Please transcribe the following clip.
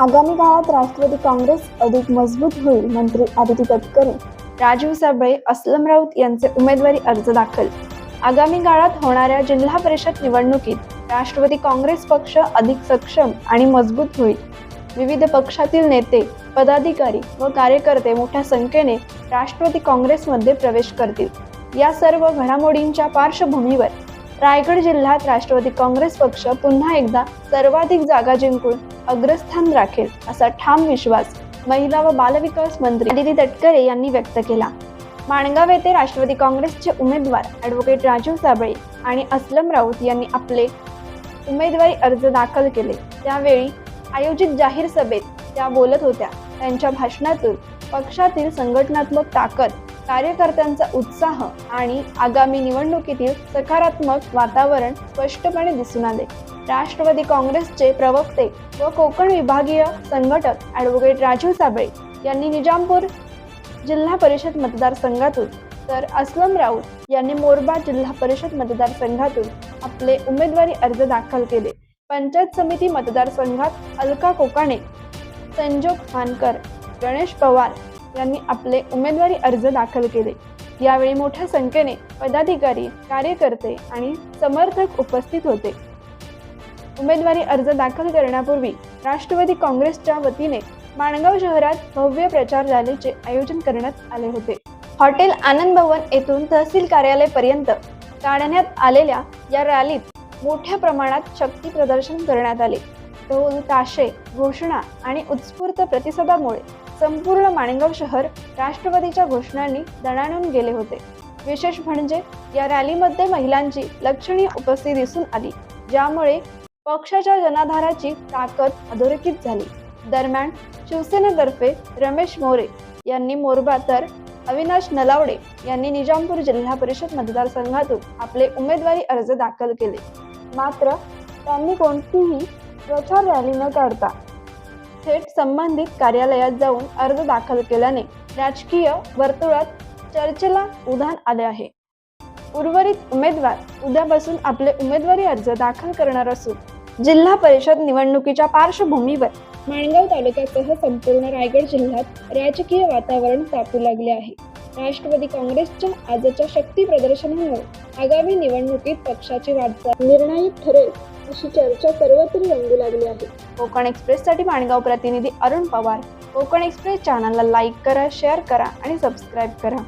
आगामी काळात राष्ट्रवादी काँग्रेस अधिक मजबूत होईल. मंत्री आदिती तटकरे, राजीव साबळे, अस्लम राऊत यांचे उमेदवारी अर्ज दाखल. आगामी काळात होणाऱ्या जिल्हा परिषद निवडणुकीत राष्ट्रवादी काँग्रेस पक्ष अधिक सक्षम आणि मजबूत होईल. विविध पक्षातील नेते, पदाधिकारी व कार्यकर्ते मोठ्या संख्येने राष्ट्रवादी काँग्रेसमध्ये प्रवेश करतील. या सर्व घडामोडींच्या पार्श्वभूमीवर रायगड जिल्ह्यात राष्ट्रवादी काँग्रेस पक्ष पुन्हा एकदा सर्वाधिक जागा जिंकून अग्रस्थान राखेल, असा ठाम विश्वास महिला व बालविकास मंत्री आदिती तटकरे यांनी व्यक्त केला. माणगाव येथे राष्ट्रवादी काँग्रेसचे उमेदवार ॲडव्होकेट राजीव साबळे आणि अस्लम राऊत यांनी आपले उमेदवारी अर्ज दाखल केले. त्यावेळी आयोजित जाहीर सभेत त्या बोलत होत्या. त्यांच्या भाषणातून पक्षातील संघटनात्मक ताकद, कार्यकर्त्यांचा उत्साह आणि आगामी निवडणुकीतील सकारात्मक वातावरण स्पष्टपणे दिसून आले. राष्ट्रवादी काँग्रेसचे प्रवक्ते व कोकण विभागीय संघटक ॲडव्होकेट राजीव साबळे यांनी निजामपूर जिल्हा परिषद मतदारसंघातून तर अस्लम राऊत यांनी मोरबा जिल्हा परिषद मतदारसंघातून आपले उमेदवारी अर्ज दाखल केले. पंचायत समिती मतदारसंघात अलका कोकाणे, संजोग खानकर, गणेश पवार यांनी आपले उमेदवारी अर्ज दाखल केले. यावेळी मोठ्या संख्येने पदाधिकारी, कार्यकर्ते आणि समर्थक उपस्थित होते. उमेदवारी अर्ज दाखल करण्यापूर्वी राष्ट्रवादी काँग्रेसच्या वतीने माणगाव शहरात भव्य प्रचार रॅलीचे आयोजन करण्यात आले होते. हॉटेल आनंद भवन येथून तहसील कार्यालयापर्यंत काढण्यात आलेल्या या रॅलीत मोठ्या प्रमाणात शक्ती प्रदर्शन करण्यात आले. ढोल, ताशे, घोषणा आणि उत्स्फूर्त प्रतिसादामुळे संपूर्ण माणगाव शहर राष्ट्रवादीच्या घोषणांनी दणाणून गेले होते. विशेष म्हणजे या रॅलीमध्ये महिलांची लक्षणीय उपस्थिती दिसून आली, ज्यामुळे पक्षाच्या जनाधाराची ताकद अधोरेखित झाली. दरम्यान शिवसेनेतर्फे रमेश मोरे यांनी मोरबा तर अविनाश नलावडे यांनी निजामपूर जिल्हा परिषद मतदारसंघातून आपले उमेदवारी अर्ज दाखल केले. मात्र त्यांनी कोणतीही प्रचार रॅली न काढता थेट संबंधित कार्यालयात जाऊन अर्ज दाखल केल्याने राजकीय वर्तुळात चर्चेला उधाण आले आहे. उर्वरित उमेदवार उद्यापासून आपले उमेदवारी अर्ज दाखल करणार असून जिल्हा परिषद निवडणुकीच्या पार्श्वभूमीवर माणगाव तालुक्यासह संपूर्ण रायगड जिल्ह्यात राजकीय वातावरण तापू लागले आहे. राष्ट्रवादी काँग्रेसच्या आजच्या शक्ती प्रदर्शनामुळे आगामी निवडणुकीत पक्षाची वाटचाल निर्णायक ठरेल अशी चर्चा सर्वत्र रंगू लागली आहे. कोकण एक्सप्रेससाठी माणगाव प्रतिनिधी अरुण पवार. कोकण एक्सप्रेस चॅनलला लाईक करा, शेअर करा आणि सबस्क्राईब करा.